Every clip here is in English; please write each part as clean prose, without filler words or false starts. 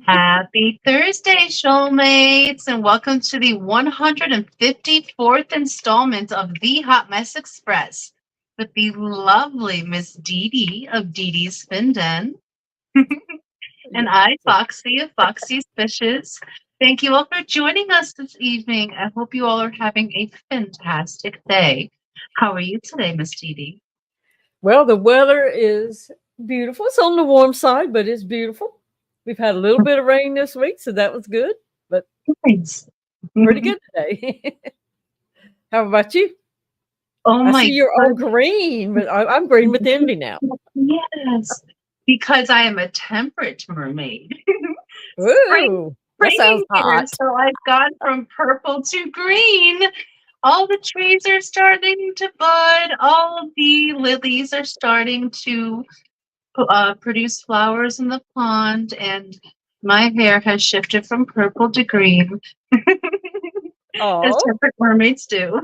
Happy Thursday, shoalmates, and welcome to the 154th installment of the Hot Mess Express with the lovely Miss Didi of Didi's Fin Den and Yes. I, Foxy of Foxy's Fishes. Thank you all for joining us this evening. I hope you all are having a fantastic day. How are you today, Miss Didi? Well, the weather is beautiful. It's on the warm side, but it's beautiful. We've had a little bit of rain this week, so that was good, but Thanks. pretty good today. How about you? Oh I see my you're on green, but I'm green with envy now. Yes, because I am a temperate mermaid. Spring, Ooh, that springing sounds here, hot. so I've gone from purple to green. All the trees are starting to bud. All of the lilies are starting to produce flowers in the pond, and my hair has shifted from purple to green, as Oh, temperate mermaids do.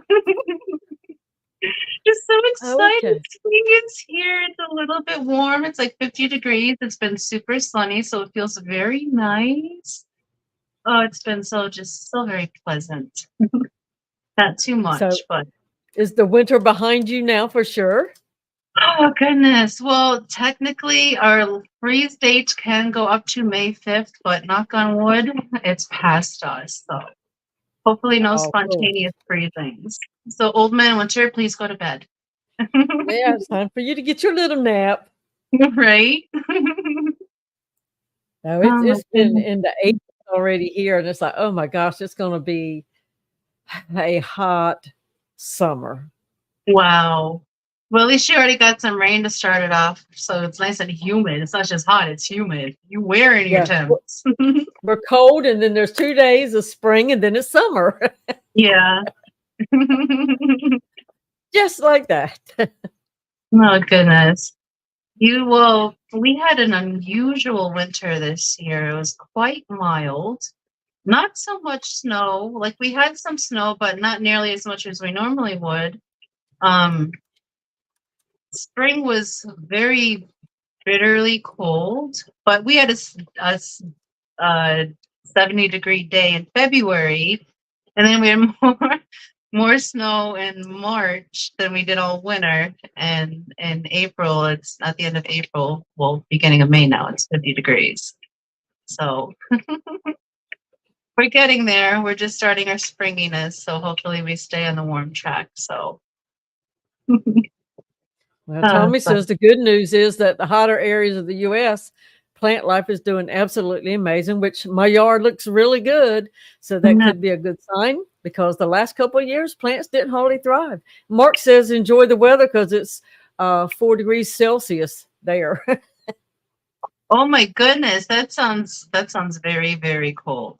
Just so excited. okay. Spring is here. It's a little bit warm. It's like 50 degrees. It's been super sunny, so it feels very nice. Oh, it's been just so very pleasant. Not too So, much, but is the winter behind you now for sure? oh goodness. Well, technically our freeze date can go up to May 5th, but knock on wood, it's past us. So hopefully no Oh, cool. spontaneous freezings. So old man winter, please go to bed. Yeah, it's time for you to get your little nap. Right? No, it's Oh my it's been goodness. in the 80s already here, and it's like, oh my gosh, it's going to be a hot summer. Wow. Well, at least you already got some rain to start it off, so it's nice and humid. It's not just hot, it's humid. You wearing your Yeah, temps. we're cold, and then there's 2 days of spring, and then it's summer, Yeah. just like that. Oh goodness. We had an unusual winter this year. It was quite mild. Not so much snow. Like we had some snow, but not nearly as much as we normally would. Um, Spring was very bitterly cold, but we had a 70-degree day in February, and then we had more snow in March than we did all winter. And in April, it's at the end of April, well, beginning of May now, it's 50 degrees. So we're getting there. We're just starting our springiness. So hopefully we stay on the warm track. So, Well, Tommy but says the good news is that the hotter areas of the U.S. plant life is doing absolutely amazing, which my yard looks really good. So that no. could be a good sign because the last couple of years plants didn't hardly thrive. Mark says enjoy the weather because it's 4 degrees Celsius there. Oh my goodness, that sounds very, very cold.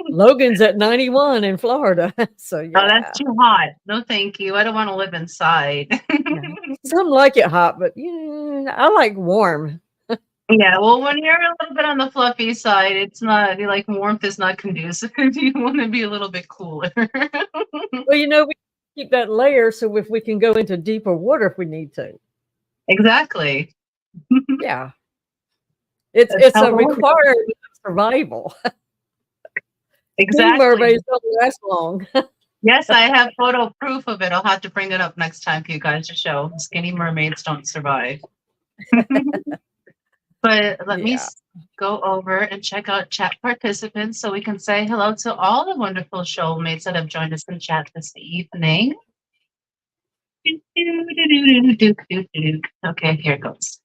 Logan's at 91 in Florida. So Oh, that's yeah. too hot. No, thank you. I don't want to live inside. Yeah. Some like it hot, but yeah, I like warm. Yeah, well, when you're a little bit on the fluffy side, it's not like warmth is not conducive. You want to be a little bit cooler. Well, we keep that layer so if we can go into deeper water if we need to. Exactly. Yeah. It's How a the world. requirement of survival. Skinny Exactly. mermaids don't last long. Yes, I have photo proof of it. I'll have to bring it up next time for you guys to show. Skinny mermaids don't survive. But let me Yeah. go over and check out chat participants so we can say hello to all the wonderful showmates that have joined us in chat this evening. Okay, here it goes.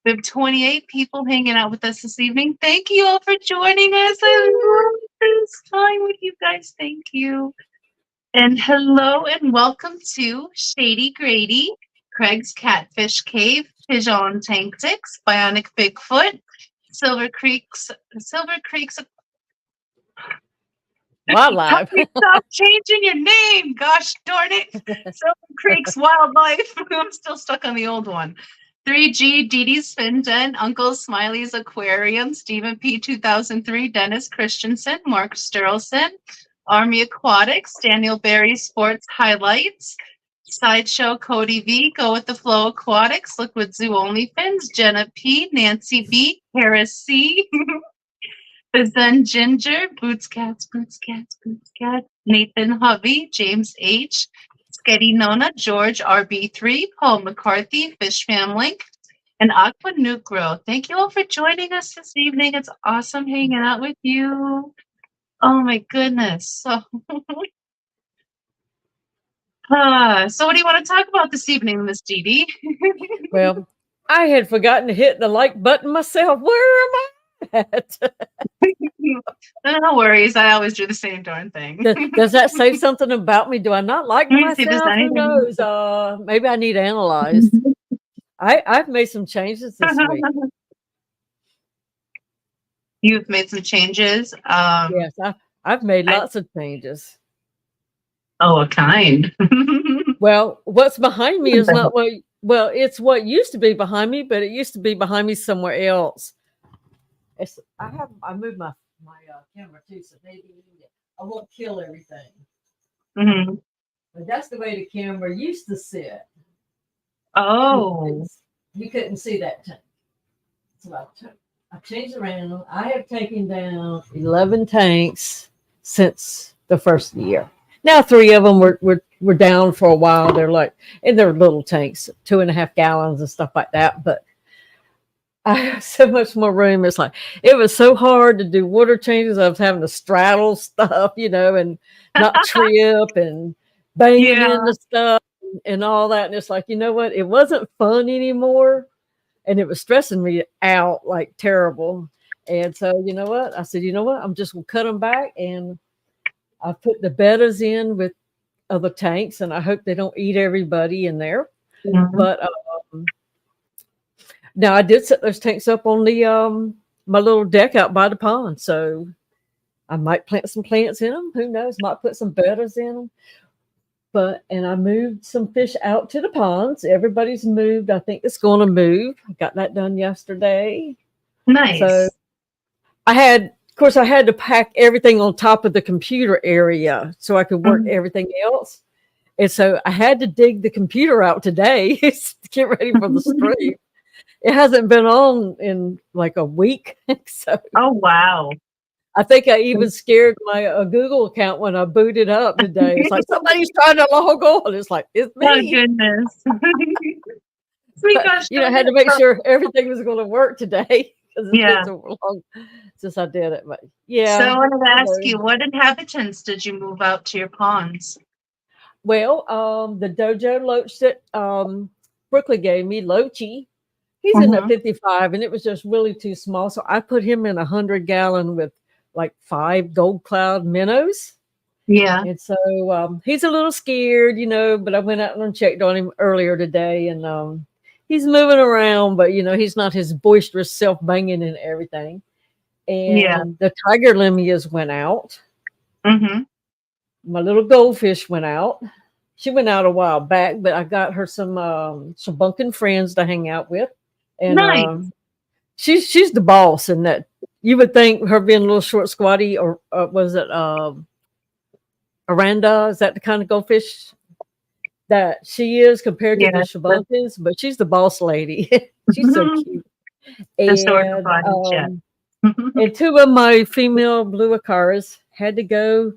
We have 28 people hanging out with us this evening. Thank you all for joining us. I love this time with you guys. Thank you. And hello and welcome to Shady Grady, Craig's Catfish Cave, Pigeon Tactics, Bionic Bigfoot, Silver Creek's. Wildlife. Tommy, stop changing your name. Gosh darn it. Silver Creek's Wildlife. I'm still stuck on the old one. 3G, Dee Dee's Fin Den, Uncle Smiley's Aquarium, Stephen P. 2003, Dennis Christensen, Mark Sterlson, Army Aquatics, Daniel Berry Sports Highlights, Sideshow Cody V, Go with the Flow Aquatics, Liquid Zoo Only Fins, Jenna P, Nancy B, Harris C, The Zen Ginger, Boots Cats, Nathan Hovey, James H, Sketty Nona, George RB3, Paul McCarthy, Fish Fam Link, and Aqua Nucro. Thank you all for joining us this evening. It's awesome hanging out with you. Oh my goodness. So what do you want to talk about this evening, Miss Didi? Well, I had forgotten to hit the like button myself. Where am I at? No worries. I always do the same darn thing. Does that say something about me? Do I not like Let me see if there's myself? Who anything. knows? Maybe I need analyzed. I've made some changes this week. You've made some changes. Yes, I've made lots of changes. Oh, what kind? Well, what's behind me is not what. Well, it's what used to be behind me, but it used to be behind me somewhere else. I moved my camera too, so maybe I won't kill everything. Mm-hmm. But that's the way the camera used to sit. Oh, you couldn't see that tank. So I changed around. I have taken down 11 tanks since the first year. Now 3 of them were down for a while. They're like, and they're little tanks, 2.5 gallons and stuff like that. But I have so much more room. It's like, it was so hard to do water changes. I was having to straddle stuff, and not trip and banging into stuff and all that. And it's like, you know what? It wasn't fun anymore. And it was stressing me out like terrible. And so, you know what? I said, I'm just going to cut them back. And I put the bedders in with other tanks. And I hope they don't eat everybody in there. Mm-hmm. But now I did set those tanks up on the my little deck out by the pond. So I might plant some plants in them. Who knows? Might put some bedders in them. And I moved some fish out to the ponds. Everybody's moved. I think it's going to move. I got that done yesterday. Nice. So I had to pack everything on top of the computer area so I could work everything else. And so I had to dig the computer out today to get ready for the stream. It hasn't been on in like a week. So, oh, wow. I think I even scared my Google account when I booted up today. It's like, somebody's trying to log on. It's like, it's me. Oh, goodness. But, I had to make sure everything was going to work today. It's been so long since I did it. But yeah. So I wanted to ask you, what inhabitants did you move out to your ponds? Well, the dojo loach that Brooklyn gave me, Loachy, he's in at 55, and it was just really too small. So I put him in 100-gallon with like 5 gold cloud minnows. Yeah. And so he's a little scared, but I went out and checked on him earlier today, and he's moving around, but he's not his boisterous self banging and everything. And the tiger lemmias went out. Mm-hmm. My little goldfish went out. She went out a while back, but I got her some bunking friends to hang out with. And nice. She's the boss, and that you would think her being a little short, squatty, or was it Aranda? Is that the kind of goldfish that she is compared to the Shabunkins? But she's the boss lady. She's so cute. And, and 2 of my female blue acaras had to go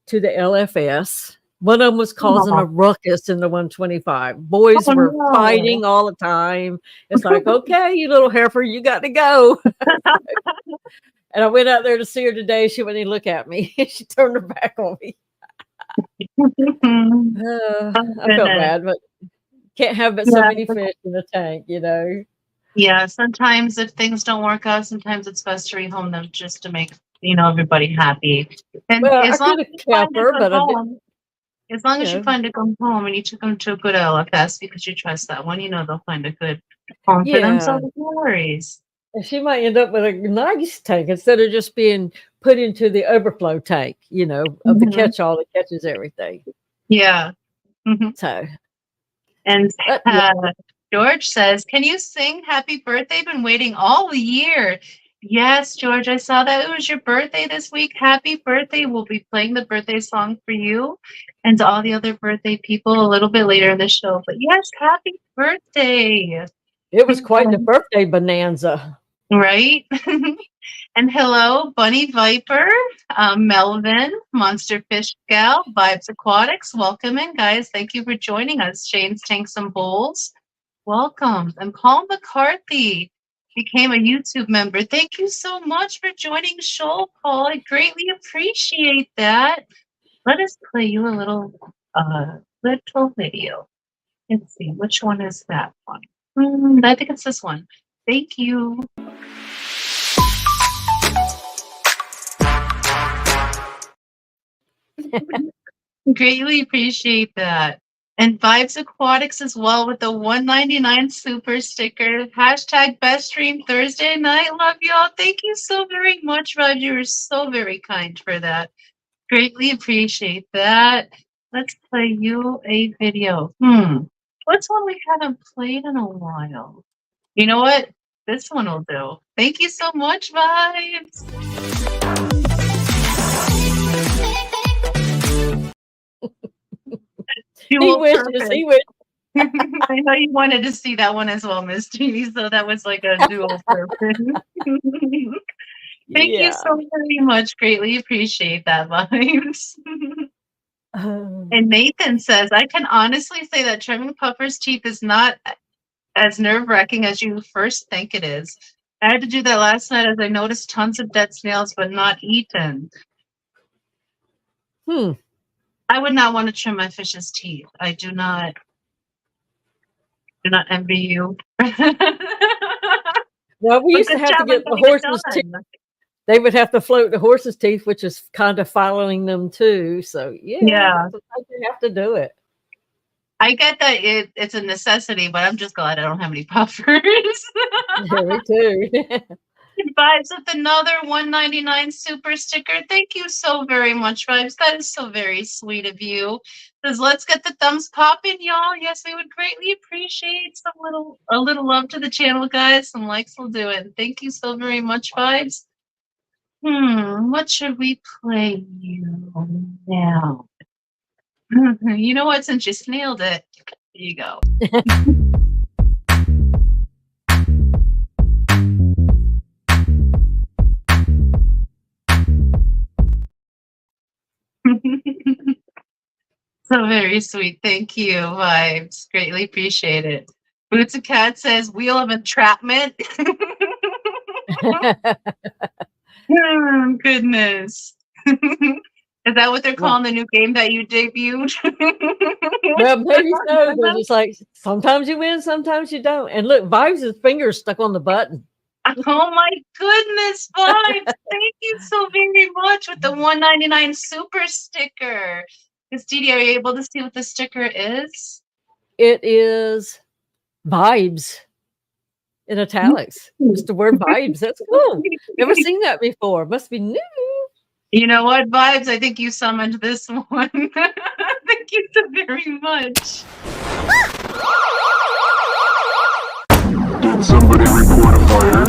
to the LFS. One of them was causing a ruckus in the 125. Boys were fighting all the time. It's like, okay, you little heifer, you got to go. And I went out there to see her today. She wouldn't even look at me. She turned her back on me. I felt bad, but can't have but so many fish in the tank, Yeah, sometimes if things don't work out, sometimes it's best to rehome them just to make everybody happy. And as long as you find a good home and you took them to a good LFS because you trust that one, they'll find a good home for them. So no worries. And she might end up with a nice tank instead of just being put into the overflow tank, of the catch-all that catches everything. Yeah. Mm-hmm. So, and George says, "Can you sing Happy Birthday? Been waiting all year. Yes, George, I saw that it was your birthday this week. Happy birthday. We'll be playing the birthday song for you and to all the other birthday people a little bit later in the show. But yes, happy birthday. It was quite the birthday bonanza. Right? And hello, Bunny Viper, Melvin, Monster Fish Gal, Vibes Aquatics. Welcome in, guys. Thank you for joining us. Shane's Tanks and Bowls. Welcome. And Paul McCarthy became a YouTube member. Thank you so much for joining Shoal, Paul. I greatly appreciate that. Let us play you a little video. Let's see, which one is that one? I think it's this one. Thank you. Greatly appreciate that. And Vibes Aquatics as well with the 199 super sticker. Hashtag best stream Thursday night. Love y'all. Thank you so very much, Vibes. You were so very kind for that. Greatly appreciate that. Let's play you a video. What's one we haven't played in a while? You know what? This one will do. Thank you so much, Vibes. He wishes. I know you wanted to see that one as well, Miss Didi, so that was like a dual purpose. Thank you so very much. Greatly appreciate that, Vibes. And Nathan says, I can honestly say that trimming Puffer's teeth is not as nerve-wracking as you first think it is. I had to do that last night as I noticed tons of dead snails, but not eaten. I would not want to trim my fish's teeth. I do not envy you. Well, we used to have to get the horse's teeth. They would have to float the horse's teeth, which is kind of following them too. So yeah. You have to do it. I get that it's a necessity, but I'm just glad I don't have any puffers. Yeah, me too. Vibes with another 199 super sticker. Thank you so very much, Vibes. That is so very sweet of you. Says, let's get the thumbs popping, y'all. Yes, we would greatly appreciate a little love to the channel, guys. Some likes will do it. Thank you so very much, Vibes. What should we play you now? You know what? Since you snailed it, here you go. So very sweet. Thank you, Vibes. Greatly appreciate it. Boots and Cat says, Wheel of Entrapment. Goodness. Is that what they're calling the new game that you debuted? Well, maybe so, but it's like sometimes you win, sometimes you don't. And look, Vibes' finger's stuck on the button. Oh my goodness, Vibes. Thank you so very much with the 199 super sticker. Miss Didi, are you able to see what the sticker is? It is Vibes in italics. Just the word Vibes. That's cool. Never seen that before. Must be new. You know what, Vibes? I think you summoned this one. Thank you so very much. Did somebody report a fire?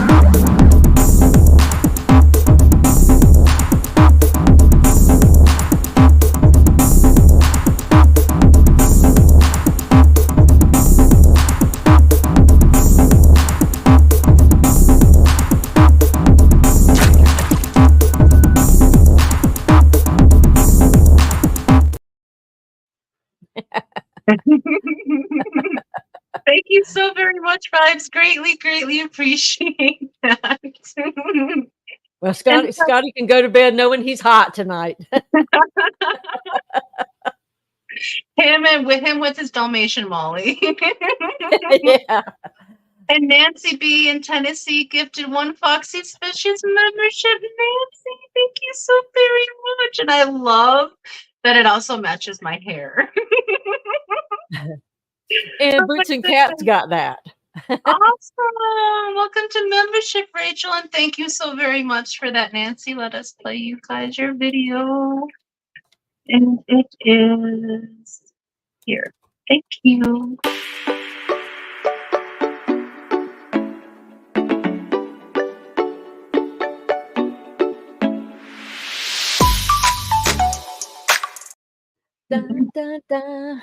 Thank you so very much, Vibes. Greatly appreciate that. Well, Scotty can go to bed knowing he's hot tonight. Him with his Dalmatian Molly. Yeah. And Nancy B in Tennessee gifted one Foxy Species membership. Nancy, thank you so very much. And I love that it also matches my hair. And Boots and Cats got that. Awesome. Welcome to membership, Rachel. And thank you so very much for that, Nancy. Let us play you guys your video. And it is here. Thank you. Dun, dun, dun.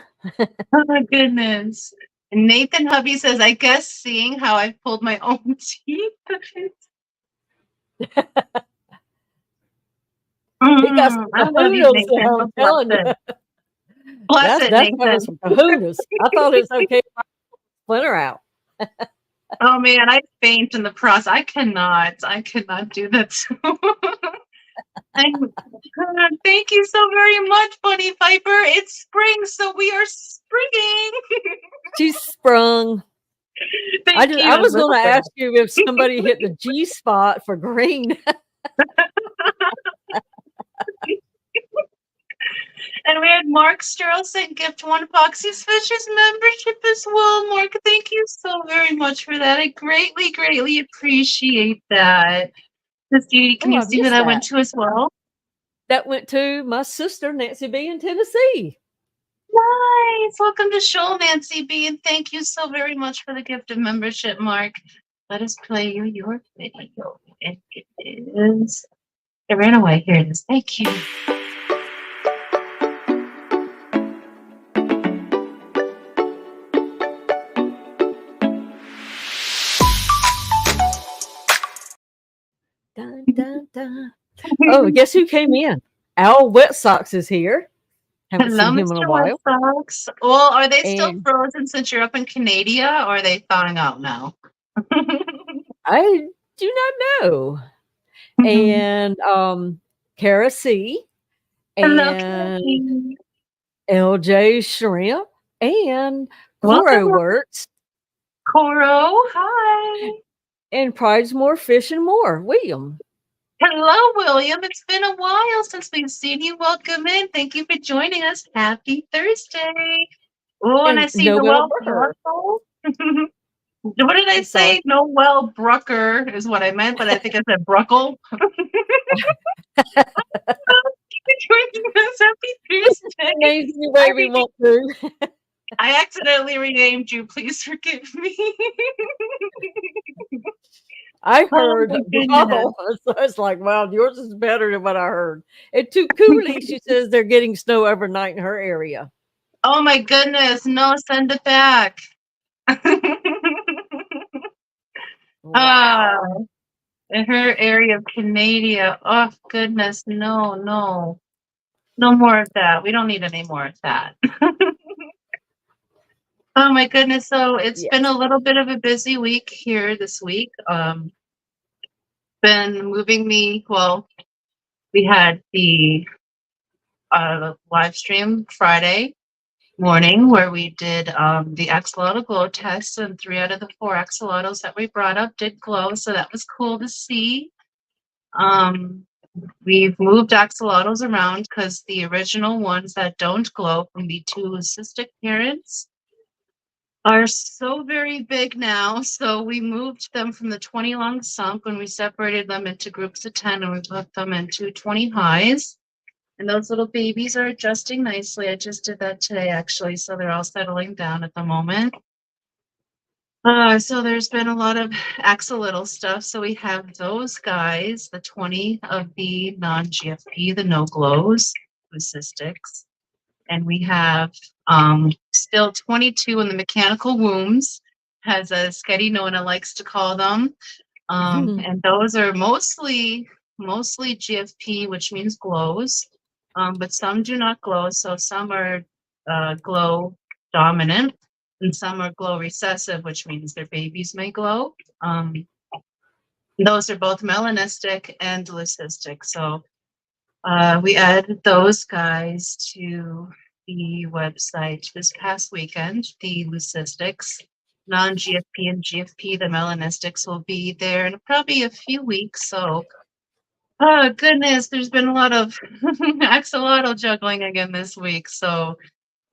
Oh my goodness. And Nathan Hubby says, I guess seeing how I pulled my own teeth. He got some I love you, kahunas, Nathan. I'm But bless telling you. it. Bless it, That's having Nathan. some kahunas. I thought it was okay if I splinter out. Oh man, I faint in the process. I cannot do that. Thank you so very much, Bunny Piper. It's spring, so we are springing. She sprung. Thank I you. was going to ask you if somebody hit the G spot for green. And we had Mark Sterlson gift one Foxy's Fishes membership as well. Mark, thank you so very much for that. I greatly, greatly appreciate that. Miss Didi, can Oh, you I see who missed that went that. to as well? That went to my sister, Nancy B. in Tennessee. Nice. Welcome to Shoal, Nancy B. And thank you so very much for the gift of membership, Mark. Let us play you your video. And it is. It ran away. Here it is. Thank you. Dun, dun, dun. Oh, guess who came in? Al Wet Socks is here. Haven't Hello, seen him in a Mr. White while. Sox. Well, are they still And frozen since you're up in Canada, or are they thawing out now? I do not know. And Kara C. Hello, And Kathy. LJ Shrimp and Welcome, Coro Works Coro. Hi. and Pride's More Fish and More. William. Hello, William. It's been a while since we've seen you. Welcome in. Thank you for joining us. Happy Thursday. Oh, and I And see Nobel Noel Burger. Bruckle. What did I I'm sorry. say? Noel Brucker is what I meant, but I think I said Bruckle. Joining us. Happy Thursday. Names any way we want to. I accidentally renamed you. Please forgive me. I Oh heard my goodness. Bruckle. So it's like, wow, yours is better than what I heard. And to Cooley, she says they're getting snow overnight in her area. Oh my goodness. No, send it back. Ah, Wow. in her area of Canada. Oh goodness, no, no. No more of that. We don't need any more of that. Oh my goodness. So it's been Yes. a little bit of a busy week here this week. Been moving me, well, we had the live stream Friday morning where we did the axolotl glow test, and 3 out of the 4 axolotls that we brought up did glow, so that was cool to see. We've moved axolotls around because the original ones that don't glow from the 2 leucistic parents are so very big now, so we moved them from the 20 long sump and we separated them into groups of 10 and we put them into 20 highs. And those little babies are adjusting nicely. I just did that today, actually, so they're all settling down at the moment. So there's been a lot of axolotl stuff. So we have those guys, the 20 of the non-GFP, the no glows, leucistics. And we have still 22 in the mechanical wombs, as Sketty Nona likes to call them. And those are mostly GFP, which means glows. But some do not glow. So some are glow dominant and some are glow recessive, which means their babies may glow. Those are both melanistic and leucistic. So we added those guys to the website this past weekend. The leucistics, non-GFP and GFP, the melanistics will be there in probably a few weeks. So, oh goodness, there's been a lot of axolotl juggling again this week. So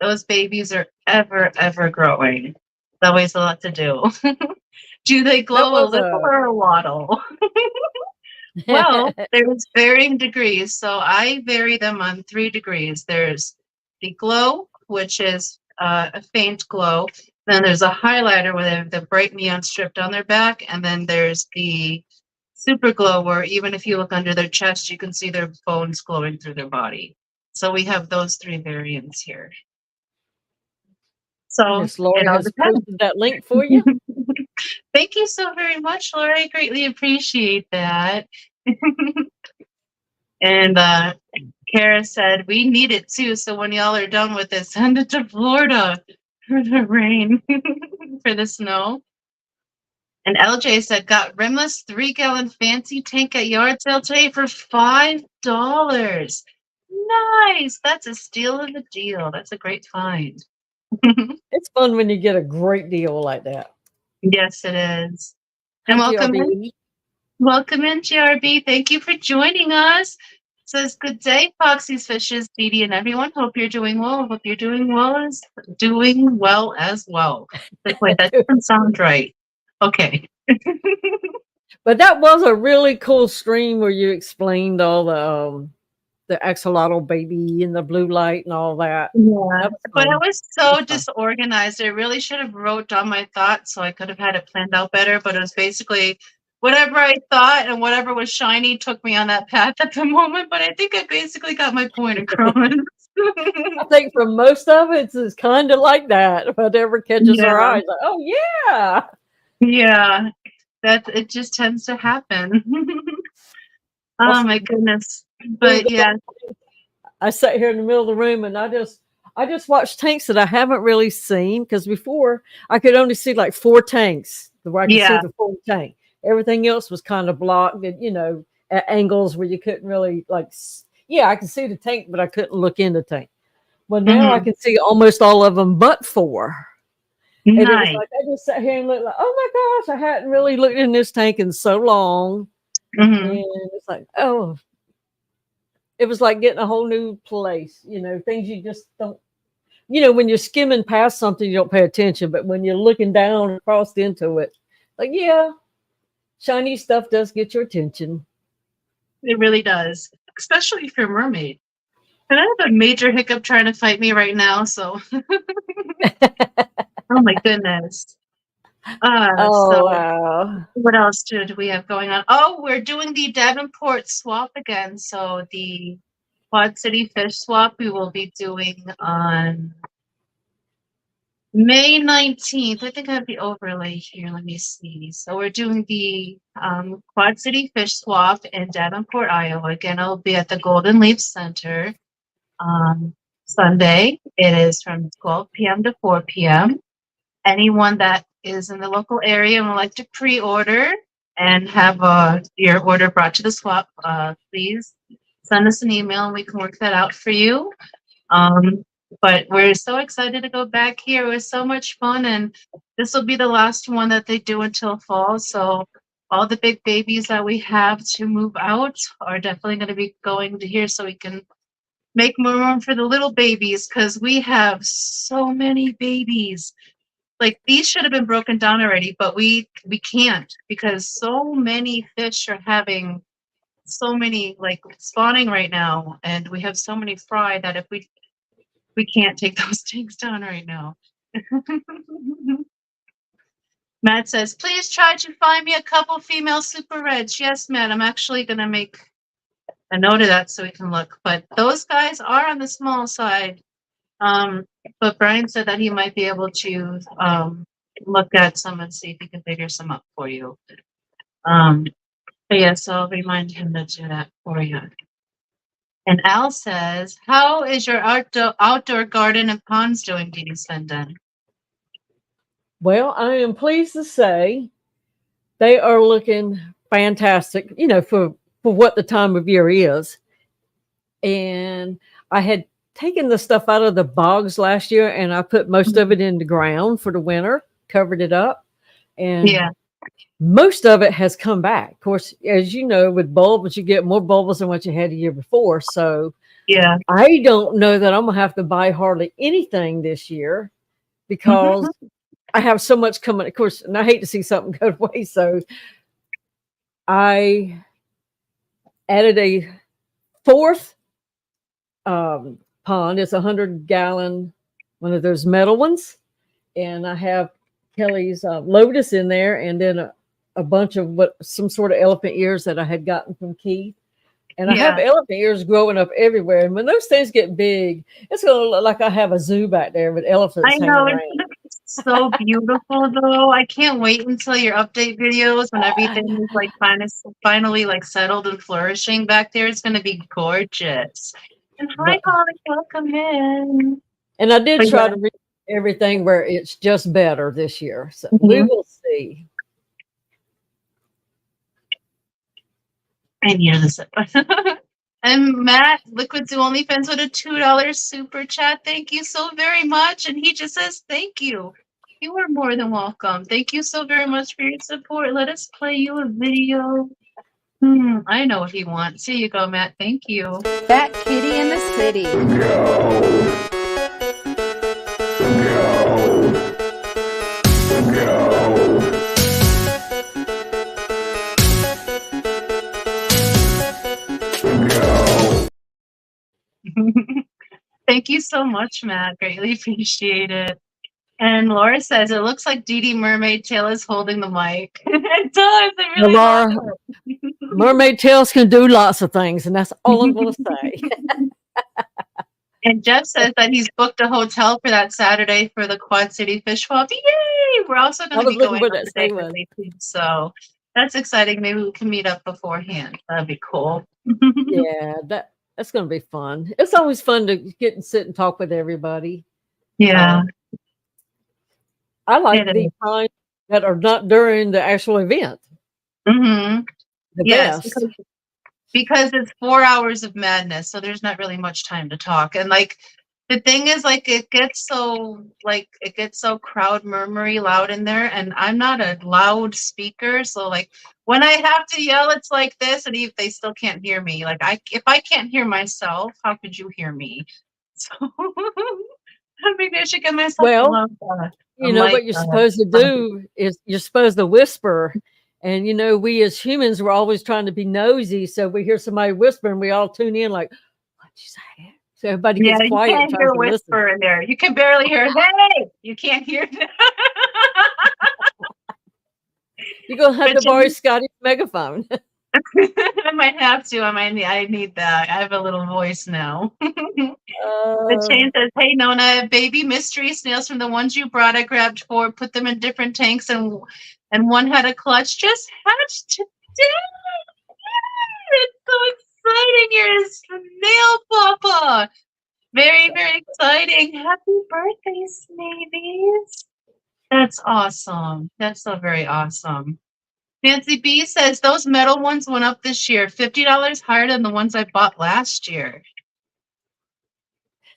those babies are ever growing. It's always a lot to do. Do they That glow a was little or a waddle? Well, there's varying degrees. So I vary them on 3 degrees. There's the glow, which is a faint glow. Then there's a highlighter where they have the bright neon strip down their back. And then there's the super glow where even if you look under their chest, you can see their bones glowing through their body. So we have those 3 variants here. So Miss Laura it all has depends. posted that link for you. Thank you so very much, Laura. I greatly appreciate that. And Kara said, we need it too. So when y'all are done with it, send it to Florida for the rain, for the snow. And LJ said, got rimless 3-gallon fancy tank at yard sale today for $5. Nice. That's a steal of a deal. That's a great find. It's fun when you get a great deal like that. Yes, it is. And Hi, welcome in. GRB. Welcome in, GRB. Thank you for joining us. Says, good day, Foxy's Fishes, Didi, and everyone. Hope you're doing well. Hope you're doing well as well. But wait, that doesn't sound right. Okay. But that was a really cool stream where you explained all the axolotl baby and the blue light and all that. Yeah, That was but I fun. was so disorganized. I really should have wrote down my thoughts so I could have had it planned out better. But it was basically whatever I thought and whatever was shiny took me on that path at the moment. But I think I basically got my point across. I think for most of it, it's kind of like that. Whatever catches our Yeah. eyes, like, oh yeah. Yeah, that it just tends to happen. Oh my goodness. But yeah, I sat here in the middle of the room and I just watched tanks that I haven't really seen because before I could only see like 4 tanks where I could see yeah, the full tank. Everything else was kind of blocked, and at angles where you couldn't really yeah, I could see the tank, but I couldn't look in the tank. Well, now I mhm, can see almost all of them but 4. And it was nice. like I just sat here and looked like, oh my gosh, I hadn't really looked in this tank in so long. Mhm, And it's like, oh, it was like getting a whole new place, things you just don't, when you're skimming past something, you don't pay attention. But when you're looking down across into it, like, yeah, shiny stuff does get your attention. it really does, especially if you're a mermaid. And I have a major hiccup trying to fight me right now, so oh my goodness. Oh, So wow. what else do we have going on? Oh, we're doing the Davenport swap again. So the Quad City Fish Swap we will be doing on May 19th. I think I have the overlay here. Let me see. So we're doing the Quad City Fish Swap in Davenport, Iowa. Again, it'll be at the Golden Leaf Center on Sunday. It is from 12 p.m. to 4 p.m. Anyone that is in the local area and would like to pre-order and have your order brought to the swap, please send us an email and we can work that out for you. But we're so excited to go back here. It was so much fun, and this will be the last one that they do until fall. So all the big babies that we have to move out are definitely going to be going to here so we can make more room for the little babies because we have so many babies. Like these should have been broken down already, but we can't because so many fish are having so many like spawning right now, and we have so many fry that if we can't take those tanks down right now. Matt says, please try to find me a couple female super reds. Yes, Matt, I'm actually going to make a note of that so we can look. But those guys are on the small side. But Brian said that he might be able to look at some and see if he can figure some up for you. But yeah, so I'll remind him to do that for you. And Al says, how is your outdoor garden and ponds doing, Didi Svenden? Well, I am pleased to say they are looking fantastic, for what the time of year is. And I had taken the stuff out of the bogs last year and I put most of it in the ground for the winter, covered it up. And Yeah, most of it has come back. Of course, as you know, with bulbs, you get more bulbs than what you had the year before. So yeah. I don't know that I'm going to have to buy hardly anything this year because I have so much coming. Of course, and I hate to see something go to waste. So I added a 4th pond. It's 100-gallon, one of those metal ones. And I have Kelly's lotus in there, and then a bunch of some sort of elephant ears that I had gotten from Keith. And I have Yeah. elephant ears growing up everywhere. And when those things get big, it's going to look like I have a zoo back there with elephants I hanging know, it's around. gonna be so beautiful though. I can't wait until your update videos when everything is like finally like settled and flourishing back there. It's gonna be gorgeous. And hi But Holly, welcome in. and I did But try yeah. to read everything where it's just better this year. So we Mhm. will see. I needed this. And Matt, Liquid Zoo OnlyFans with a $2 super chat. Thank you so very much. And he just says thank you. You are more than welcome. Thank you so very much for your support. Let us play you a video. I know what he wants. Here you go, Matt. Thank you. Fat Kitty in the City. Go. Go. Go. Go. Thank you so much, Matt. Greatly appreciate it. And Laura says it looks like Dee Dee Mermaid Tail is holding the mic. It does. It really Laura, does. mermaid tails can do lots of things, and that's all I'm going to say. And Jeff says that he's booked a hotel for that Saturday for the Quad City Fish Swap. Yay! We're also I going to was be looking going for on that the day same one. early too, so that's exciting. Maybe we can meet up beforehand. That'd be cool. Yeah, that's going to be fun. It's always fun to get and sit and talk with everybody. Yeah. I like It the is. times that are not during the actual event. Mm-hmm. The Yes, best. because it's 4 hours of madness, so there's not really much time to talk. And like the thing is, like it gets so crowd murmury loud in there, and I'm not a loud speaker, so like when I have to yell, it's like this, and if they still can't hear me, like if I can't hear myself, how could you hear me? So maybe I should get myself Well, a you know mic. what you're supposed to do is you're supposed to whisper. And you know, we as humans we're always trying to be nosy, so we hear somebody whisper and we all tune in like, what'd you say? So everybody Yeah, gets you quiet and can't hear tries a to listen. whisper in there. You can barely hear, hey! You can't hear that. You're gonna have But to borrow Scotty's megaphone. I might have to. I need that. I have a little voice now. But Shane says, hey, Nona, baby mystery snails from the ones you brought. I grabbed 4, put them in different tanks, and one had a clutch. Just hatched today. It's so exciting. You're a snail papa. Very, very exciting. Happy birthday, Snavies. That's awesome. That's so very awesome. Nancy B says those metal ones went up this year, $50 higher than the ones I bought last year.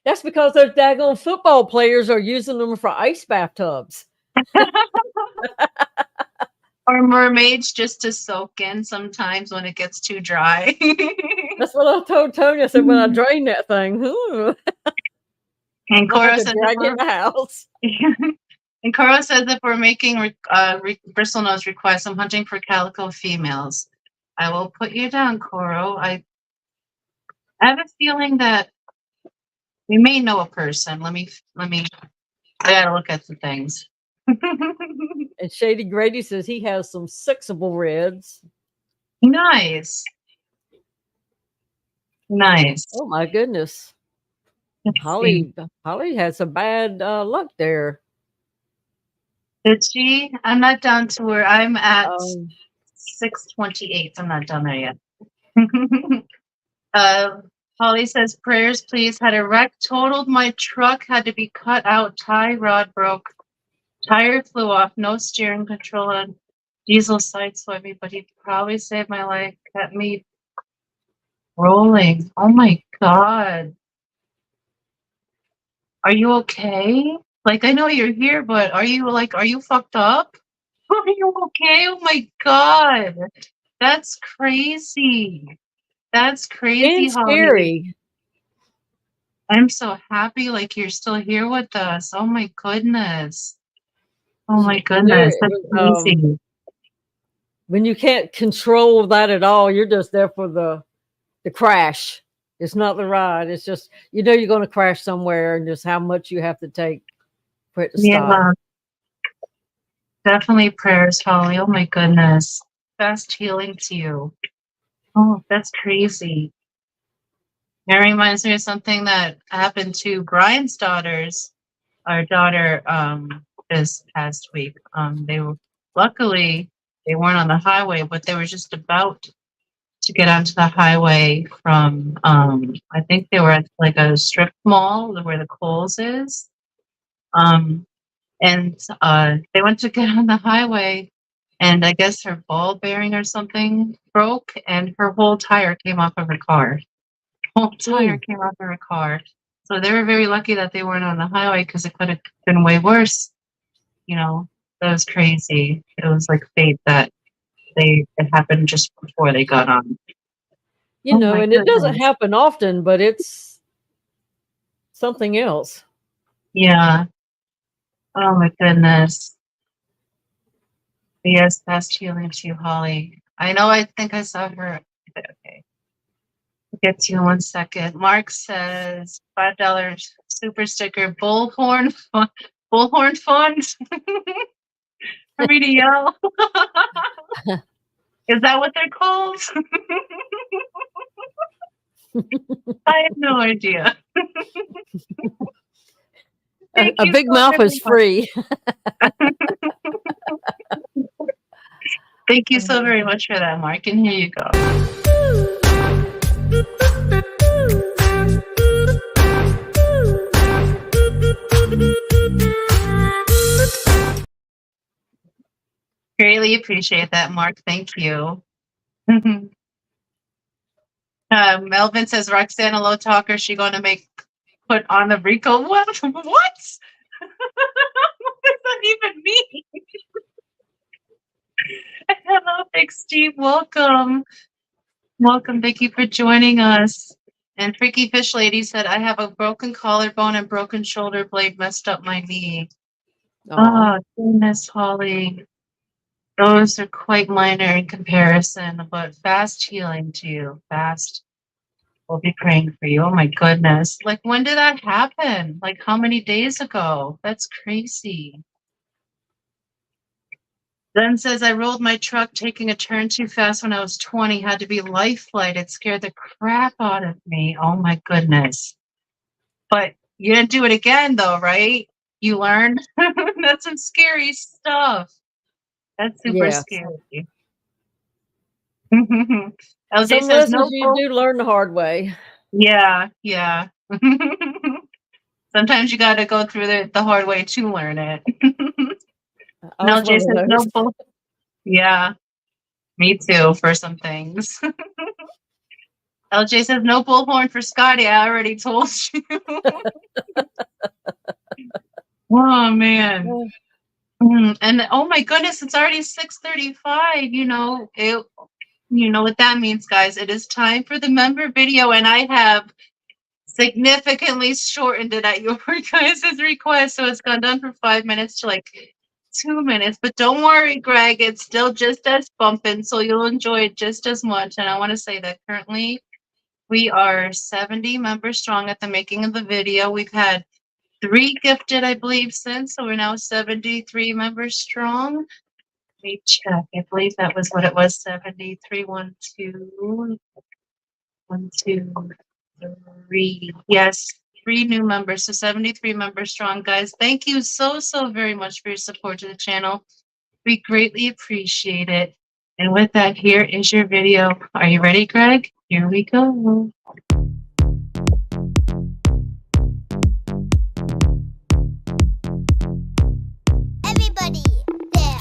That's because those daggone football players are using them for ice bathtubs. Or mermaids just to soak in sometimes when it gets too dry. That's what I told Tony. I said, when I drain that thing, And I have Cora to says drag it in the house. and Cora says if we're making bristlenose requests, I'm hunting for calico females. I will put you down, Coro. I have a feeling that we may know a person. Let me. I gotta look at some things. And Shady Grady says he has some sixable reds. Nice. Nice. Oh my goodness. Let's Holly see. had some bad luck there. Did she? I'm not down to where I'm at 628. I'm not done there yet. Holly says, prayers, please. Had a wreck, totaled my truck, had to be cut out, tie rod broke, tire flew off, no steering control, and diesel sideswiped me, but he probably saved my life, kept me rolling. Oh my God. Are you okay? Like, I know you're here, but are you fucked up? Are you okay? Oh my God. That's crazy. That's crazy, And Holly. scary. I'm so happy like you're still here with us. Oh my goodness. Oh my goodness. That's crazy. When you can't control that at all, you're just there for the crash. It's not the ride. It's just, you know, you're going to crash somewhere and just how much you have to take for it to stop. Definitely prayers, Holly. Oh my goodness. Fast healing to you. Oh, that's crazy. It reminds me of something that happened to Brian's daughters. Our daughter this past week. They were luckily they weren't on the highway, but they were just about to get onto the highway from I think they were at like a strip mall where the Kohl's is. And they went to get on the highway, and I guess her ball bearing or something broke, and her whole tire came off of her car. Whole tire Mm. came off of her car. So they were very lucky that they weren't on the highway because it could have been way worse. You know, that was crazy. It was like fate that it happened just before they got on. You Oh know, my and it doesn't goodness. happen often, but it's something else. Yeah. Oh my goodness. Yes, fast healing to you, Holly. I know. I think I saw her. Okay. I'll get to you in 1 second. Mark says $5 super sticker bullhorn fun, bullhorn fund for me to yell. Is that what they're called? I have no idea. Thank A you big so mouth very is much. free. Thank you so very much for that, Mark. And here you go. Greatly appreciate that, Mark. Thank you. Melvin says Roxanne low talker. She going to put on the Rico. What? What? What does that even mean? Hello, Big Steve. Welcome. Welcome. Thank you for joining us. And Freaky Fish Lady said, I have a broken collarbone and broken shoulder blade messed up my knee. Aw. Oh, goodness, Holly. Those are quite minor in comparison, but fast healing to you. Fast. We'll be praying for you. Oh my goodness. Like, when did that happen? Like, how many days ago? That's crazy. Then says, I rolled my truck taking a turn too fast when I was 20. Had to be life flight. It scared the crap out of me. Oh my goodness. But you didn't do it again, though, right? You learned? That's some scary stuff. That's super Yeah. scary. LJ Some says, lessons no you bull. do learn the hard way. Yeah, yeah. Sometimes you got to go through the hard way to learn it. I No, was one Jay of says no those. bull. Yeah, me too for some things. LJ says no bullhorn for Scotty. I already told you. Oh man. And oh my goodness, it's already 6:35. You know what that means, guys. It is time for the member video, and I have significantly shortened it at your guys' request. So it's gone down from 5 minutes to like 2 minutes. But don't worry, Greg, it's still just as bumping, so you'll enjoy it just as much. And I want to say that currently we are 70 members strong at the making of the video. We've had 3 gifted, I believe, since, so we're now 73 members strong. Let me check. I believe that was what it was, 73. 1, 2, 1, 2, 3. Yes, 3 new members, so 73 members strong, guys. Thank you so very much for your support to the channel. We greatly appreciate it. And with that, here is your video. Are you ready, Greg? Here we go. Everybody there.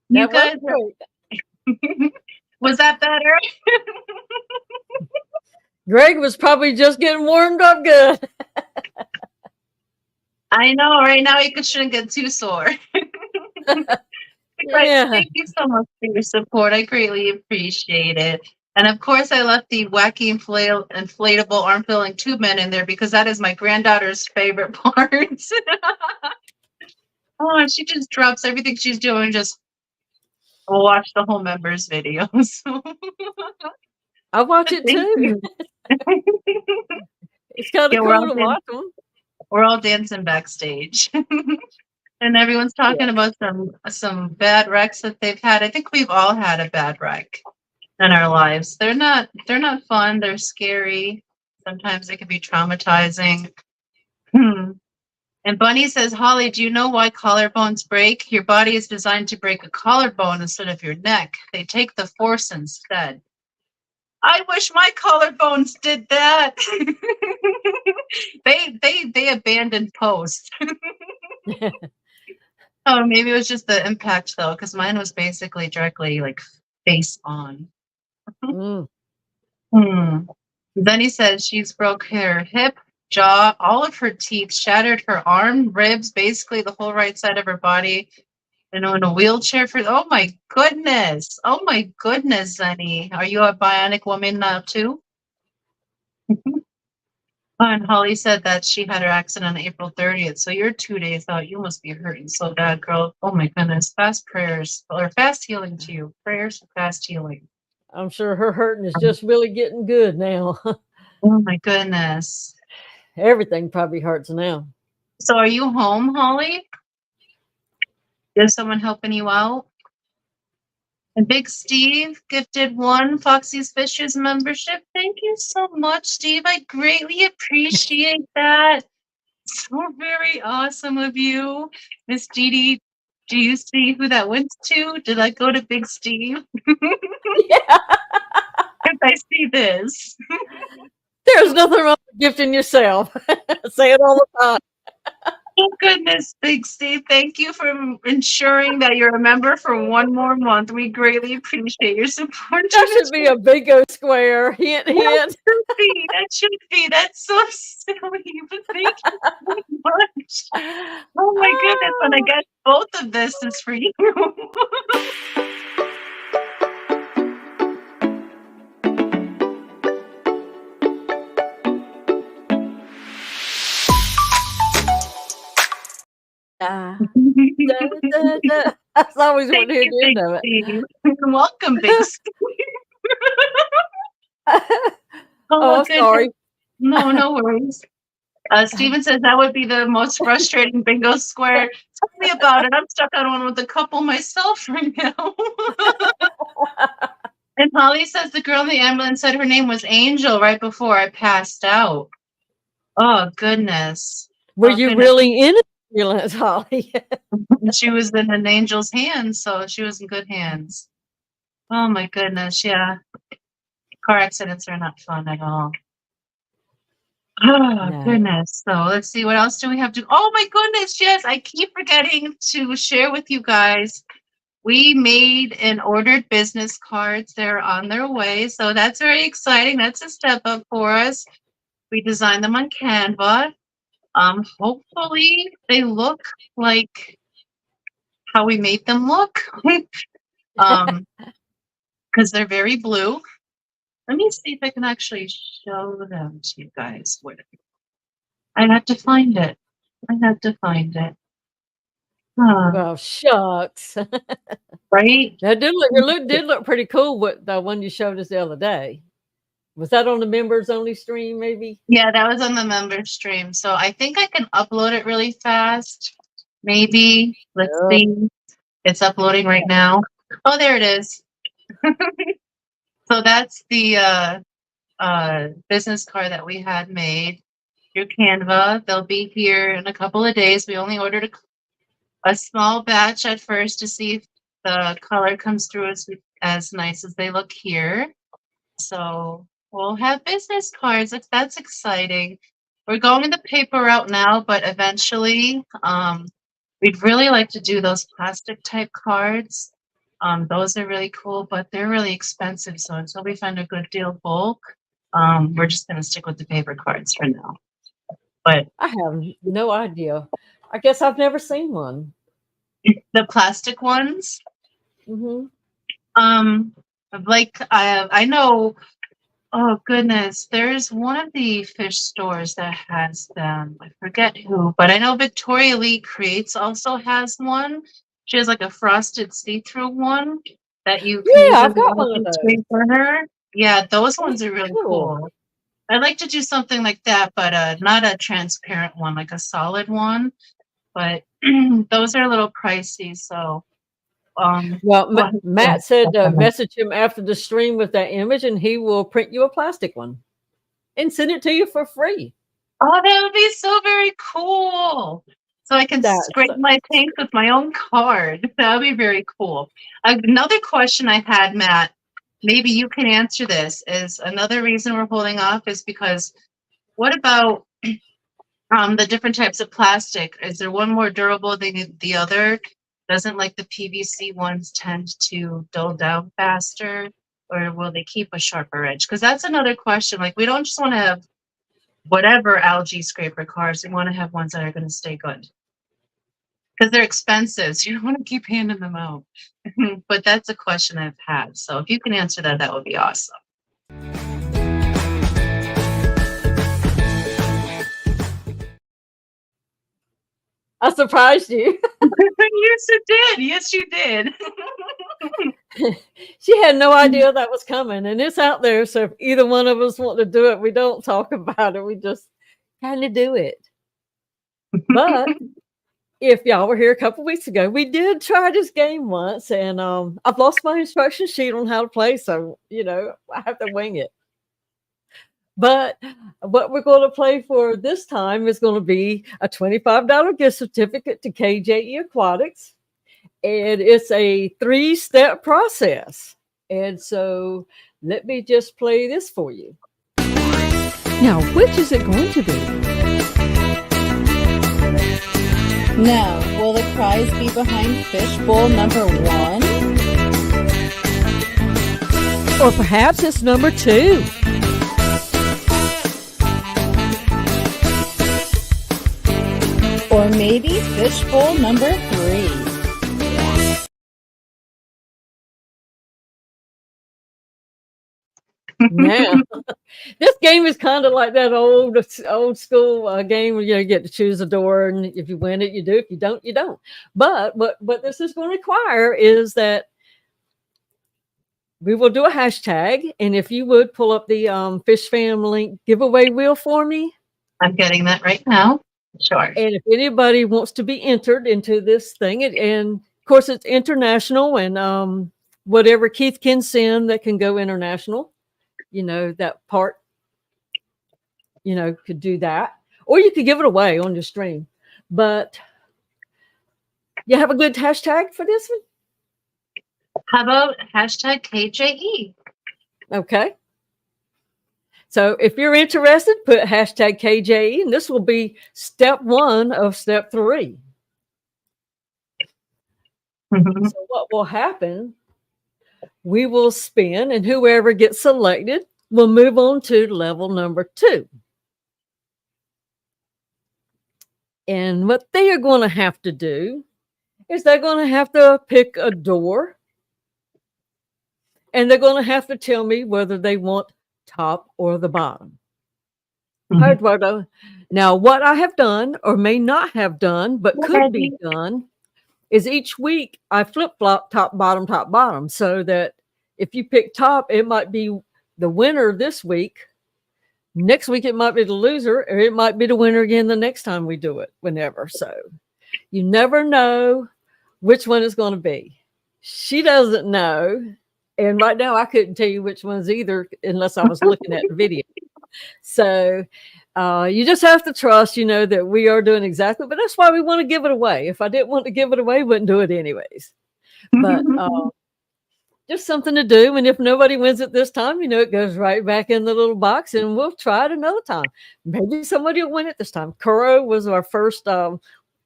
You That was guys great. was that better? Greg was probably just getting warmed up good. I know. Right now, you shouldn't get too sore. Right. Yeah. Thank you so much for your support. I greatly appreciate it. And of course, I left the wacky inflatable arm filling tube man in there because that is my granddaughter's favorite part. Oh, and she just drops everything she's doing, just watch the whole members video. So I watch it thank too. you. It's kind Yeah, of cool to watch them. we're all dancing backstage. And everyone's talking Yeah. about some bad wrecks that they've had. I think we've all had a bad wreck in our lives. They're not fun. They're scary. Sometimes they can be traumatizing. And Bunny says, Holly, do you know why collarbones break? Your body is designed to break a collarbone instead of your neck. They take the force instead. I wish my collarbones did that. They abandoned post. Oh, maybe it was just the impact though, because mine was basically directly like face on. Mm. Then he says she's broke her hip, jaw, all of her teeth, shattered her arm, ribs, basically the whole right side of her body, and in a wheelchair for. Oh my goodness! Oh my goodness, Zenny, are you a bionic woman now too? And Holly said that she had her accident on April 30th. So you're 2 days out. You must be hurting so bad, girl. Oh my goodness. Fast prayers or fast healing to you. Prayers for fast healing. I'm sure her hurting is just really getting good now. Oh my goodness. Everything probably hurts now. So are you home, Holly? Is someone helping you out? And Big Steve gifted one Foxy's Fishes membership. Thank you so much, Steve. I greatly appreciate that. So very awesome of you. Miss Didi, do you see who that went to? Did I go to Big Steve? Yeah. If I see this. There's nothing wrong with gifting yourself. Say it all the time. Oh goodness, Big Steve. Thank you for ensuring that you're a member for one more month. We greatly appreciate your support. That should be a bingo square. Hint, hint. That should be. That's so silly. But thank you so much. Oh my goodness. And I guess both of this is for you. That's always what Thank they you, do Big of it. Steve. Welcome, Big Steve. Oh, goodness. sorry. No worries. Steven says that would be the most frustrating bingo square. Tell me about it. I'm stuck on one with a couple myself right now. And Holly says the girl in the ambulance said her name was Angel right before I passed out. Oh, goodness. Were Oh, you goodness. really in an ambulance, Holly? She was in an angel's hands, so she was in good hands. Oh, my goodness. Yeah. Car accidents are not fun at all. Oh, No. goodness. So let's see. What else do we have to? Oh, my goodness. Yes. I keep forgetting to share with you guys. We made and ordered business cards. They're on their way. So that's very exciting. That's a step up for us. We designed them on Canva. Hopefully they look like how we made them look. Because they're very blue. Let me see if I can actually show them to you guys. I have to find it. Well, shucks. Right? That did look pretty cool. What the one you showed us the other day, was that on the members only stream? Maybe. Yeah, that was on the member stream. So I think I can upload it really fast. Maybe. Let's see. It's uploading right now. Oh, there it is. So that's the business card that we had made through Canva. They'll be here in a couple of days. We only ordered a small batch at first to see if the color comes through as nice as they look here. So we'll have business cards. That's exciting. We're going the paper route now, but eventually we'd really like to do those plastic type cards. Those are really cool, but they're really expensive. So until we find a good deal bulk, we're just gonna stick with the paper cards for now. But I have no idea. I guess I've never seen one. the plastic ones, Hmm. um, like I know. Oh goodness, there's one of the fish stores that has them. I forget who, but I know Victoria Lee Creates also has one. She has like a frosted see-through one that you can use Yeah, as I've a got one of walking those. stick burner. Yeah, those That's ones are really cool. cool. I'd like to do something like that, but not a transparent one, like a solid one. But those are a little pricey, so Well, we'll have to Matt said check them out. message him after the stream with that image, and he will print you a plastic one and send it to you for free. Oh, that would be so very cool. So I can That's scrape my paint with my own card. That would be very cool. Another question I had, Matt, maybe you can answer this, is another reason we're holding off is because what about the different types of plastic? Is there one more durable than the other? Doesn't like the PVC ones tend to dull down faster, or will they keep a sharper edge? Because that's another question. Like, we don't just want to have whatever algae scraper cars. We want to have ones that are going to stay good because they're expensive. So you don't want to keep handing them out. But that's a question I've had. So if you can answer that, that would be awesome. I surprised you. Yes, it did. Yes, you did. She had no idea that was coming, and it's out there. So if either one of us want to do it, we don't talk about it. We just kind of do it. But if y'all were here a couple weeks ago, we did try this game once, and I've lost my instruction sheet on how to play, so I have to wing it. But what we're going to play for this time is going to be a $25 gift certificate to KJE Aquatics. And it's a 3-step process. And so let me just play this for you. Now, which is it going to be? Now, will the prize be behind fishbowl number 1? Or perhaps it's number 2. Or maybe fishbowl number 3? Now, this game is kind of like that old school game where you get to choose a door, and if you win it, you do. If you don't, you don't. But what this is going to require is that we will do a hashtag, and if you would pull up the Fish Fam link giveaway wheel for me. I'm getting that right now. Sure. And if anybody wants to be entered into this thing, and of course it's international, and whatever Keith can send that can go international, that part, could do that, or you could give it away on your stream. But you have a good hashtag for this one? How about hashtag KJE? Okay. So if you're interested, put hashtag KJE, and this will be step 1 of step 3. So what will happen, we will spin, and whoever gets selected will move on to level number 2. And what they are going to have to do is they're going to have to pick a door, and they're going to have to tell me whether they want top or the bottom. Now, what I have done or may not have done, but could be done, is each week I flip-flop top, bottom, so that if you pick top, it might be the winner this week. Next week, it might be the loser, or it might be the winner again the next time we do it, whenever. So you never know which one it's going to be. She doesn't know. And right now, I couldn't tell you which ones either unless I was looking at the video. So you just have to trust, that we are doing exactly. But that's why we want to give it away. If I didn't want to give it away, wouldn't do it anyways. But just something to do. And if nobody wins it this time, it goes right back in the little box, and we'll try it another time. Maybe somebody will win it this time. Kuro was our first,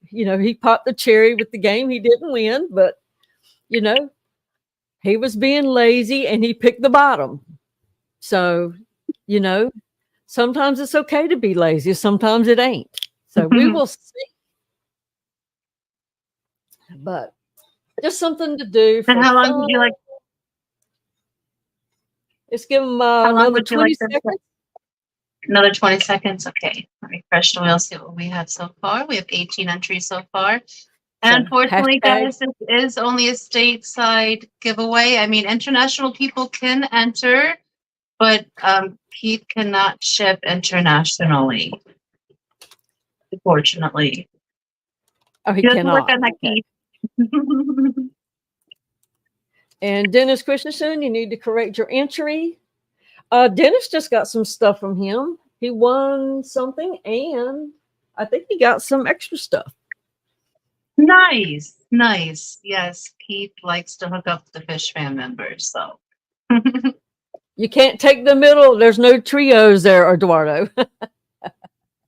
he popped the cherry with the game. He didn't win, but, He was being lazy and he picked the bottom. So, sometimes it's okay to be lazy. Sometimes it ain't. So we will see. But just something to do. And for how long fun. would you like? Let's give him How long another would you 20 like this? seconds. Another 20 seconds. Okay. Let me refresh the wheel. See what we have so far. We have 18 entries so far. And So, unfortunately, hashtag- guys, this is only a stateside giveaway. I mean, international people can enter, but Keith cannot ship internationally. Unfortunately. Oh, he He doesn't cannot. work on that, Okay. Keith. And Dennis Christensen, you need to correct your entry. Dennis just got some stuff from him. He won something, and I think he got some extra stuff. Nice. Yes, Keith likes to hook up the Fish fan members, so. You can't take the middle. There's no trios there, Eduardo.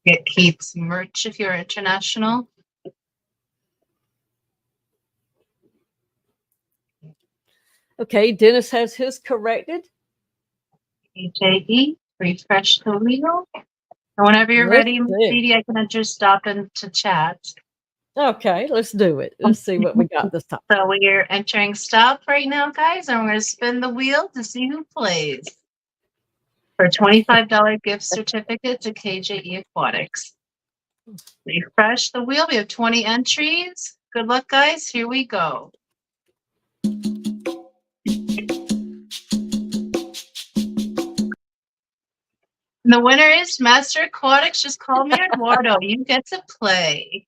Get Keith's merch if you're international. Okay, Dennis has his corrected. HAE, refresh the wheel. And whenever you're Let's ready, Miss see. Didi, I can just stop into chat. Okay, let's do it. Let's see what we got this time. So we're entering stop right now, guys, and we're going to spin the wheel to see who plays for a $25 gift certificate to KJE Aquatics. Refresh the wheel. We have 20 entries. Good luck, guys. Here we go. And the winner is Master Aquatics. Just call me Eduardo. You get to play.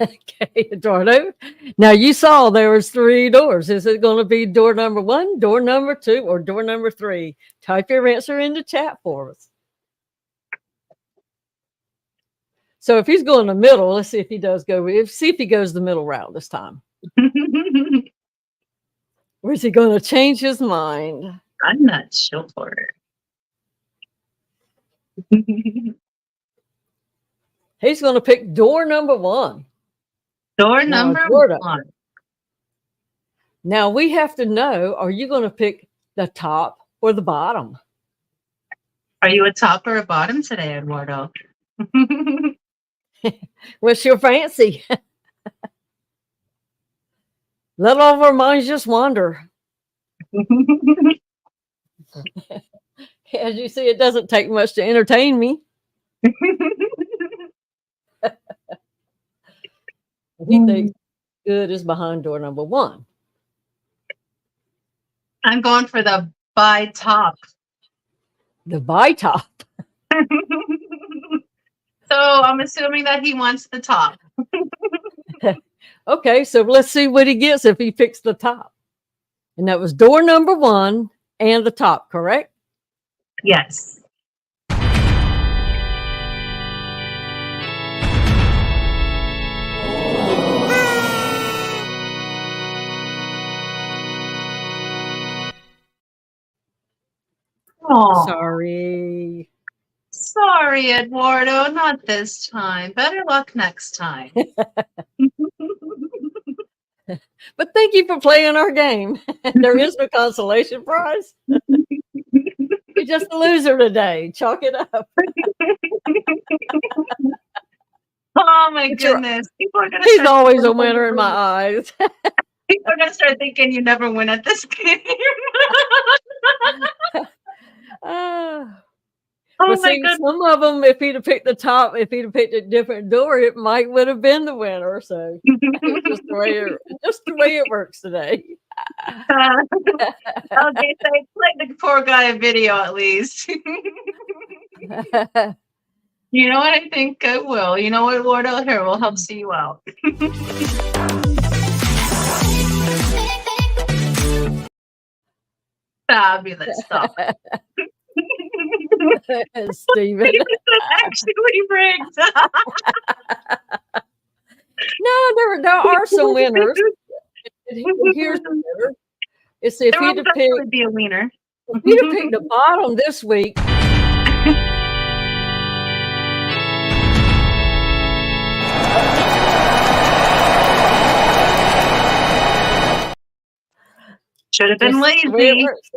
Okay, Eduardo. Now you saw there was 3 doors. Is it going to be door number 1, door number 2, or door number 3? Type your answer in the chat for us. So if he's going the middle, let's see if he does go. See if he goes the middle route this time. Or is he going to change his mind? I'm not sure. He's going to pick door number 1. Door Now, number Eduardo. 1. Now we have to know, are you going to pick the top or the bottom? Are you a top or a bottom today, Eduardo? What's your fancy? Let all of our minds just wander. As you see, it doesn't take much to entertain me. He thinks good is behind door number 1. I'm going for the by top. The by top. So I'm assuming that he wants the top. Okay, so let's see what he gets if he picks the top. And that was door number 1 and the top, correct? Yes. Oh, sorry, Eduardo. Not this time. Better luck next time. But thank you for playing our game. There is no consolation prize. You're just a loser today. Chalk it up. Oh my It's all right. goodness. People are gonna He's start always a thinking- winner in my eyes. People are gonna start thinking you never win at this game. Ah. Oh But my see, goodness. some of them, if he'd have picked the top, if he'd have picked a different door, it might would have been the winner. So it's just the way it works today. Okay, so play the poor guy a video at least. You know what? I think I will. You know what, Eduardo? Here, we'll help see you out. Fabulous stuff. Stephen. Actually rigged. No, there are some winners. Here's the winner. It's if There he'd will have definitely picked, be a wiener. if he'd have picked the bottom this week. Should have been Just the way it lazy. works.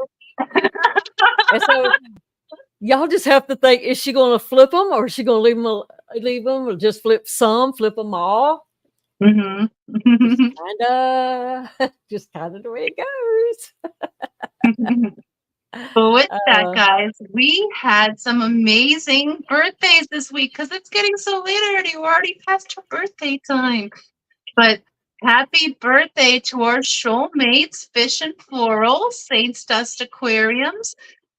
And so y'all just have to think: is she going to flip them, or is she going to leave them, or just flip some, flip them all? Mm-hmm. Just kind of the way it goes. But with that, Uh, guys, we had some amazing birthdays this week because it's getting so late already. We're already past her birthday time. But happy birthday to our shoalmates, Fish and Floral, Saints Dust Aquariums,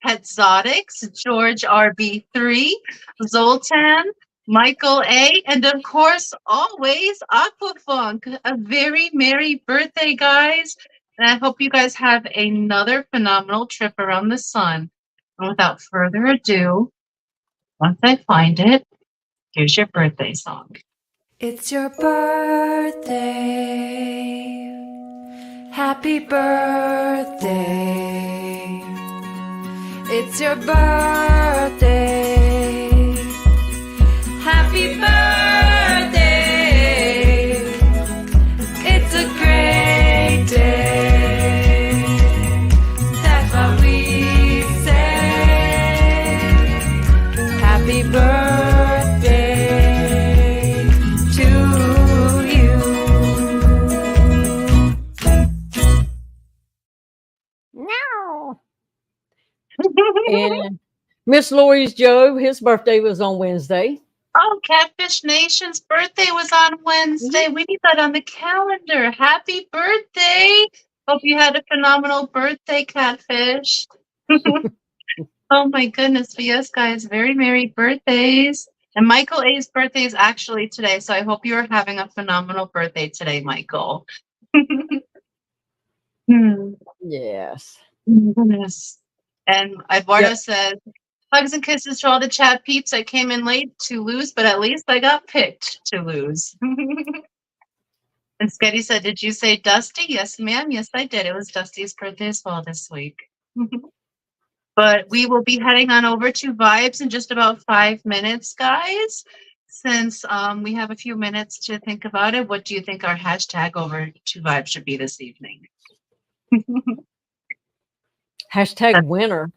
Petzotics, George RB3, Zoltan, Michael A, and of course, always Aquafunk. A very merry birthday, guys. And I hope you guys have another phenomenal trip around the sun. And without further ado, once I find it, here's your birthday song. It's your birthday. Happy birthday. It's your birthday. Happy birthday. It's a great day. That's what we say. Happy birthday to you. no. And Miss Lori's Joe, his birthday was on Wednesday. Oh, Catfish Nation's birthday was on Wednesday. We need that on the calendar. Happy birthday. Hope you had a phenomenal birthday, Catfish. Oh my goodness. But yes, guys, very merry birthdays. And Michael A's birthday is actually today. So I hope you are having a phenomenal birthday today, Michael. Yes. Goodness. And Eduardo Yep. says, hugs and kisses to all the chat peeps. I came in late to lose, but at least I got picked to lose. And Sketty said, did you say Dusty? Yes, ma'am. Yes, I did. It was Dusty's birthday as well this week. But we will be heading on over to Vibes in just about 5 minutes, guys. Since we have a few minutes to think about it, what do you think our hashtag over to Vibes should be this evening? Hashtag winner.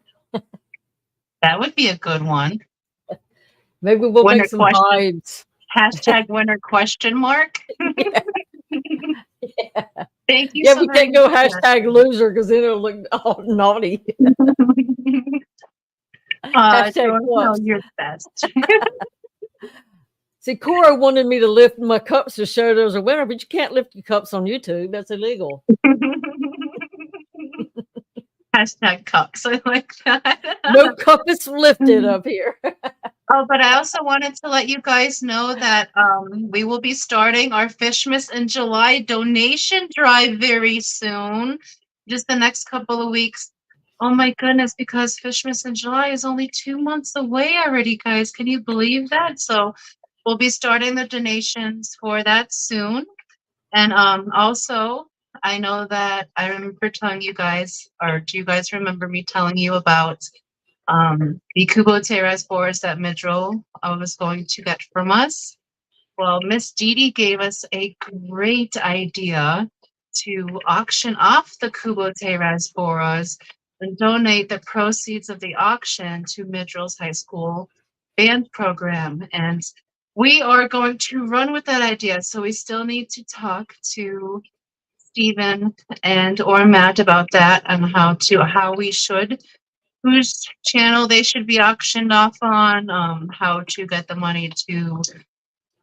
That would be a good one. Maybe we'll Winner make some question. vibes. Hashtag winner question mark. Thank you Yeah, so we very can't go much. hashtag loser because then it'll look all naughty. Hashtag George, no, clubs. you're the best. See, Cora wanted me to lift my cups to show there's a winner, but you can't lift your cups on YouTube. That's illegal. Hashtag cucks. I like that. No cup is lifted up here. Oh, but I also wanted to let you guys know that we will be starting our Fishmas in July donation drive very soon. Just the next couple of weeks. Oh my goodness, because Fishmas in July is only 2 months away already, guys. Can you believe that? So we'll be starting the donations for that soon. And also, I know that I remember telling you guys, or do you guys remember me telling you about the Kubota raspberries that Midroll was going to get from us? Well, Miss Didi gave us a great idea to auction off the Kubota raspberries and donate the proceeds of the auction to Midroll's high school band program. And we are going to run with that idea. So we still need to talk to Stephen and or Matt about that and how we should, whose channel they should be auctioned off on, how to get the money to,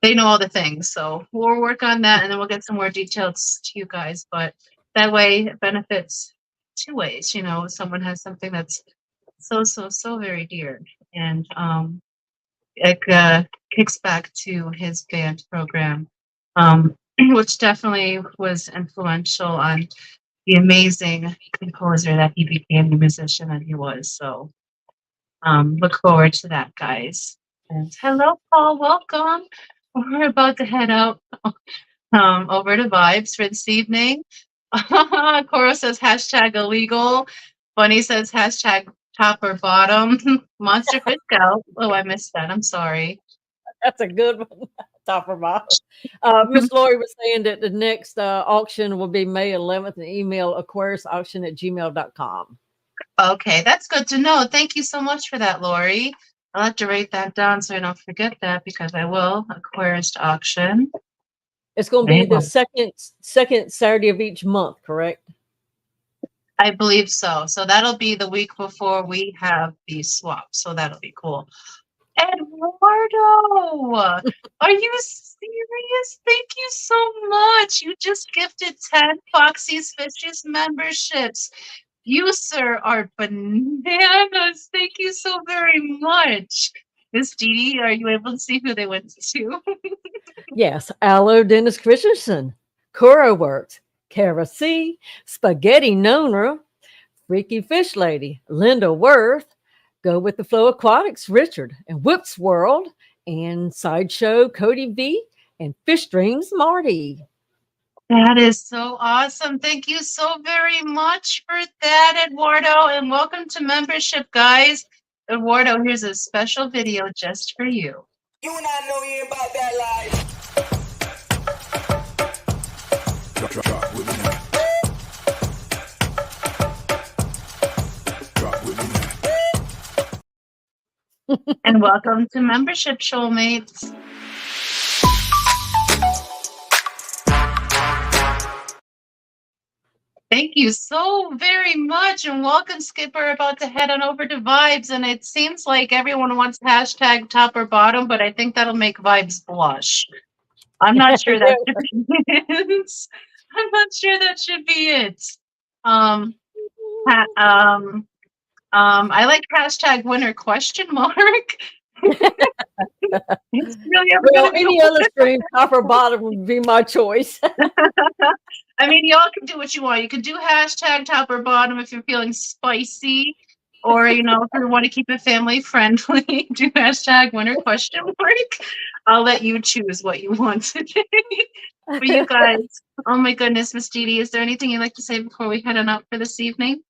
they know all the things. So we'll work on that and then we'll get some more details to you guys. But that way it benefits two ways. You know, someone has something that's so very dear, and it kicks back to his band program, which definitely was influential on the amazing composer that he became, the musician that he was. So look forward to that, guys. And hello, Paul. Welcome. We're about to head out over to Vibes for this evening. Cora says hashtag illegal. Bunny says hashtag top or bottom. Monster Fish Out. Oh, I missed that. I'm sorry. That's a good one. Top or bottom. Miss Lori was saying that the next auction will be May 11th and email aquariusauction@gmail.com. Okay, that's good to know. Thank you so much for that, Lori. I'll have to write that down so I don't forget that because I will. Aquarist auction. It's going to be the Amazing. second Saturday of each month, correct? I believe so. So that'll be the week before we have the swap. So that'll be cool. Eduardo, are you serious? Thank you so much. You just gifted 10 Foxy's Fishes memberships. You, sir, are bananas. Thank you so very much. Miss Didi, are you able to see who they went to? Yes. Aloe Dennis Christensen, Cora Works, Kara C, Spaghetti Nona, Freaky Fish Lady, Linda Worth, Go With the Flow Aquatics, Richard, and Whips World, and Sideshow Cody V, and Fish Dreams Marty. That is so awesome. Thank you so very much for that, Eduardo. And welcome to membership, guys. Eduardo, here's a special video just for you. You and I know you about that life. Drop with me now. Drop with me now. And welcome to membership, shoalmates. Thank you so very much, and welcome, Skipper. About to head on over to Vibes, and it seems like everyone wants hashtag top or bottom, but I think that'll make Vibes blush. I'm not sure that should be it. I'm not sure that should be it. I like hashtag winner question mark. It's really ever Well, gonna be any other stream, top or bottom would be my choice. I mean, y'all can do what you want. You can do hashtag top or bottom if you're feeling spicy, or if you want to keep it family friendly, do hashtag winner question mark. I'll let you choose what you want to do. But you guys, oh my goodness, Miss Didi, is there anything you'd like to say before we head on out for this evening?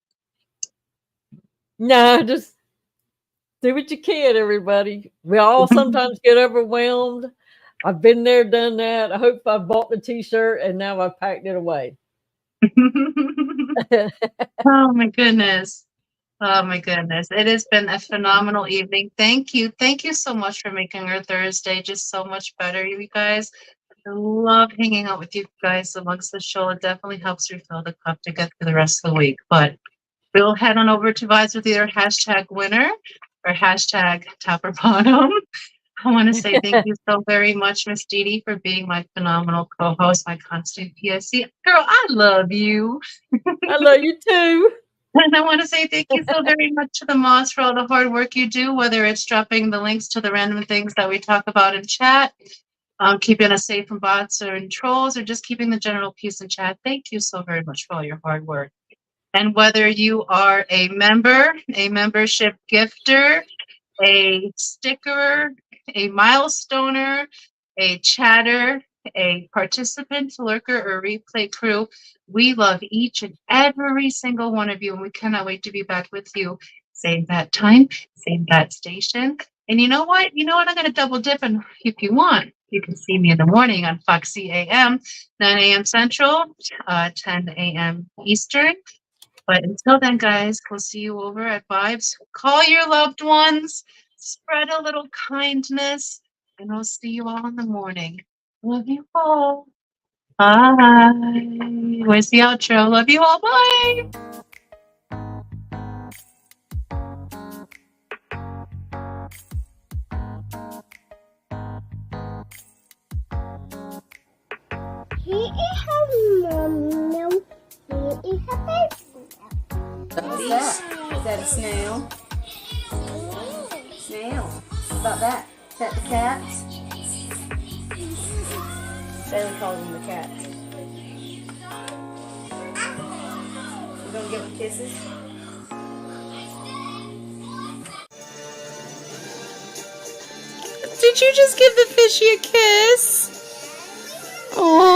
No, just do what you can, everybody. We all sometimes get overwhelmed. I've been there, done that. I hope I bought the t-shirt and now I've packed it away. Oh my goodness. Oh my goodness. It has been a phenomenal evening. Thank you. Thank you so much for making our Thursday just so much better, you guys. I love hanging out with you guys amongst the show. It definitely helps refill the cup to get through the rest of the week. But we'll head on over to Vibes with either hashtag winner or hashtag top or bottom. I want to say thank you so very much, Miss Didi, for being my phenomenal co-host, my constant PSC. Girl, I love you. I love you too. And I want to say thank you so very much to the Moss for all the hard work you do, whether it's dropping the links to the random things that we talk about in chat, keeping us safe from bots or trolls, or just keeping the general peace in chat. Thank you so very much for all your hard work. And whether you are a member, a membership gifter, a sticker, a milestoner, a chatter, a participant, lurker, or replay crew, we love each and every single one of you, and we cannot wait to be back with you. Same bat time, same bat station. And you know what? I'm going to double dip, and if you want, you can see me in the morning on Foxy AM, 9 a.m. Central, 10 a.m. Eastern. But until then, guys, we'll see you over at Vibes. Call your loved ones, spread a little kindness, and I'll see you all in the morning. Love you all. Bye. Where's the outro? Love you all. Bye. What's that? Is that a snail? Snail. What about that? Is that the cats? Bailey calls them the cats. You gonna give them kisses? Did you just give the fishy a kiss? Oh.